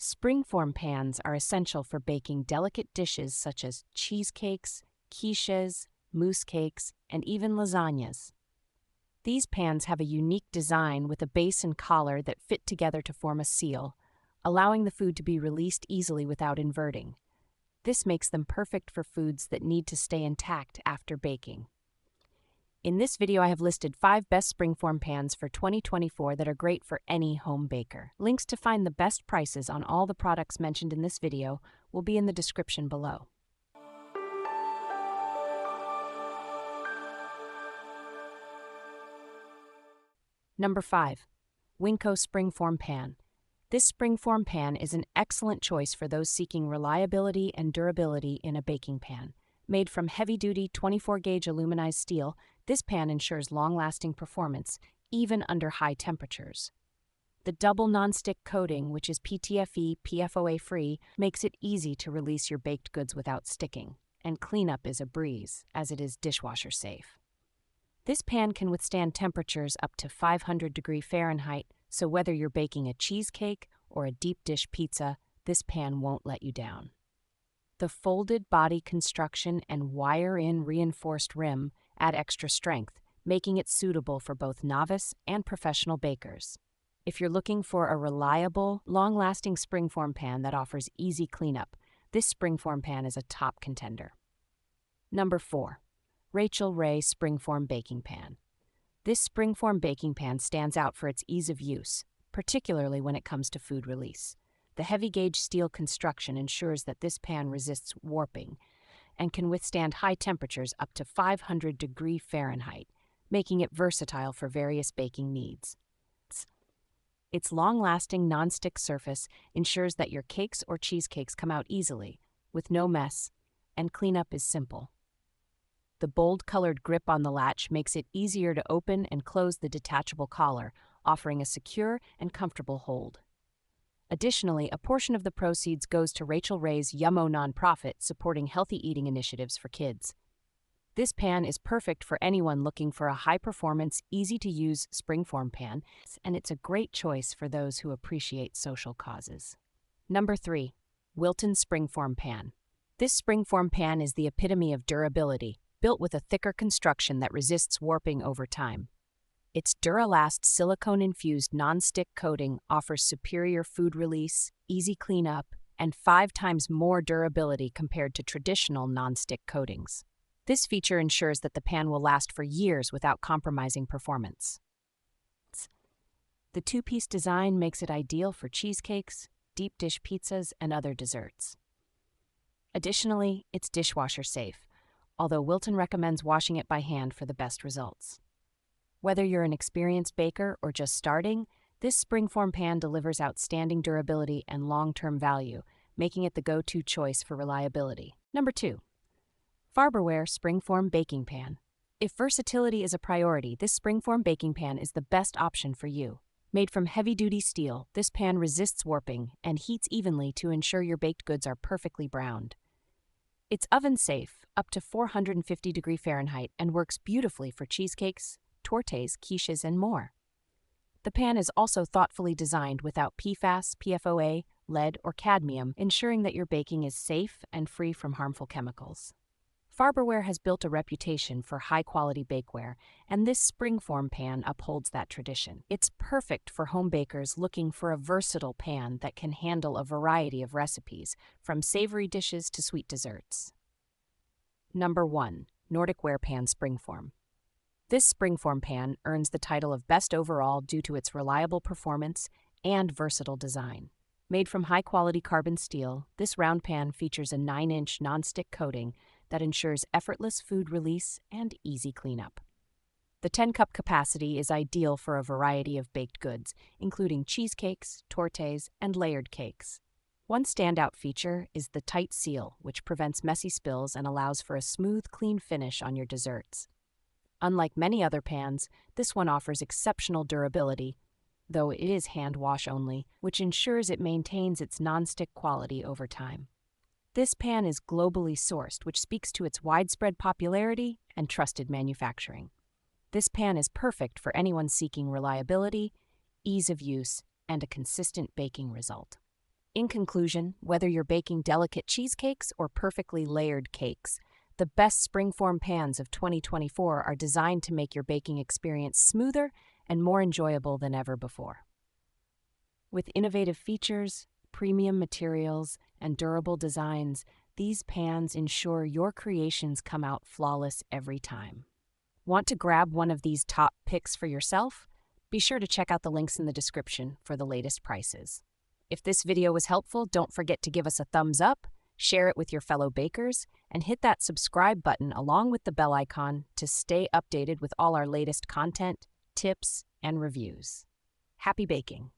Springform pans are essential for baking delicate dishes such as cheesecakes, quiches, mousse cakes, and even lasagnas. These pans have a unique design with a base and collar that fit together to form a seal, allowing the food to be released easily without inverting. This makes them perfect for foods that need to stay intact after baking. In this video, I have listed 5 best Springform pans for 2024 that are great for any home baker. Links to find the best prices on all the products mentioned in this video will be in the description below. Number 5. Winco Springform Pan. This Springform pan is an excellent choice for those seeking reliability and durability in a baking pan. Made from heavy-duty 24-gauge aluminized steel, this pan ensures long-lasting performance, even under high temperatures. The double non-stick coating, which is PTFE, PFOA-free, makes it easy to release your baked goods without sticking, and cleanup is a breeze, as it is dishwasher safe. This pan can withstand temperatures up to 500 degrees Fahrenheit, so whether you're baking a cheesecake or a deep dish pizza, this pan won't let you down. The folded body construction and wire-in reinforced rim add extra strength, making it suitable for both novice and professional bakers. If you're looking for a reliable, long-lasting Springform pan that offers easy cleanup, this Springform pan is a top contender. Number 4. Rachael Ray Springform Baking Pan. This Springform baking pan stands out for its ease of use, particularly when it comes to food release. The heavy-gauge steel construction ensures that this pan resists warping and can withstand high temperatures up to 500 degrees Fahrenheit, making it versatile for various baking needs. Its long-lasting non-stick surface ensures that your cakes or cheesecakes come out easily, with no mess, and cleanup is simple. The bold-colored grip on the latch makes it easier to open and close the detachable collar, offering a secure and comfortable hold. Additionally, a portion of the proceeds goes to Rachael Ray's Yummo nonprofit supporting healthy eating initiatives for kids. This pan is perfect for anyone looking for a high-performance, easy-to-use Springform pan, and it's a great choice for those who appreciate social causes. Number 3. Wilton Springform Pan. This Springform pan is the epitome of durability, built with a thicker construction that resists warping over time. Its Duralast silicone-infused non-stick coating offers superior food release, easy cleanup, and 5 times more durability compared to traditional non-stick coatings. This feature ensures that the pan will last for years without compromising performance. The 2-piece design makes it ideal for cheesecakes, deep dish pizzas, and other desserts. Additionally, it's dishwasher safe, although Wilton recommends washing it by hand for the best results. Whether you're an experienced baker or just starting, this Springform pan delivers outstanding durability and long-term value, making it the go-to choice for reliability. Number 2. Farberware Springform Baking Pan. If versatility is a priority, this Springform baking pan is the best option for you. Made from heavy-duty steel, this pan resists warping and heats evenly to ensure your baked goods are perfectly browned. It's oven-safe, up to 450 degrees Fahrenheit, and works beautifully for cheesecakes, tortes, quiches, and more. The pan is also thoughtfully designed without PFAS, PFOA, lead, or cadmium, ensuring that your baking is safe and free from harmful chemicals. Farberware has built a reputation for high-quality bakeware, and this Springform pan upholds that tradition. It's perfect for home bakers looking for a versatile pan that can handle a variety of recipes, from savory dishes to sweet desserts. Number 1. Nordic Ware Pan Springform. This Springform pan earns the title of Best Overall due to its reliable performance and versatile design. Made from high-quality carbon steel, this round pan features a 9-inch non-stick coating that ensures effortless food release and easy cleanup. The 10-cup capacity is ideal for a variety of baked goods, including cheesecakes, tortes, and layered cakes. One standout feature is the tight seal, which prevents messy spills and allows for a smooth, clean finish on your desserts. Unlike many other pans, this one offers exceptional durability, though it is hand wash only, which ensures it maintains its non-stick quality over time. This pan is globally sourced, which speaks to its widespread popularity and trusted manufacturing. This pan is perfect for anyone seeking reliability, ease of use, and a consistent baking result. In conclusion, whether you're baking delicate cheesecakes or perfectly layered cakes, the best Springform pans of 2024 are designed to make your baking experience smoother and more enjoyable than ever before. With innovative features, premium materials, and durable designs, these pans ensure your creations come out flawless every time. Want to grab one of these top picks for yourself? Be sure to check out the links in the description for the latest prices. If this video was helpful, don't forget to give us a thumbs up, share it with your fellow bakers, and hit that subscribe button along with the bell icon to stay updated with all our latest content, tips, and reviews. Happy baking!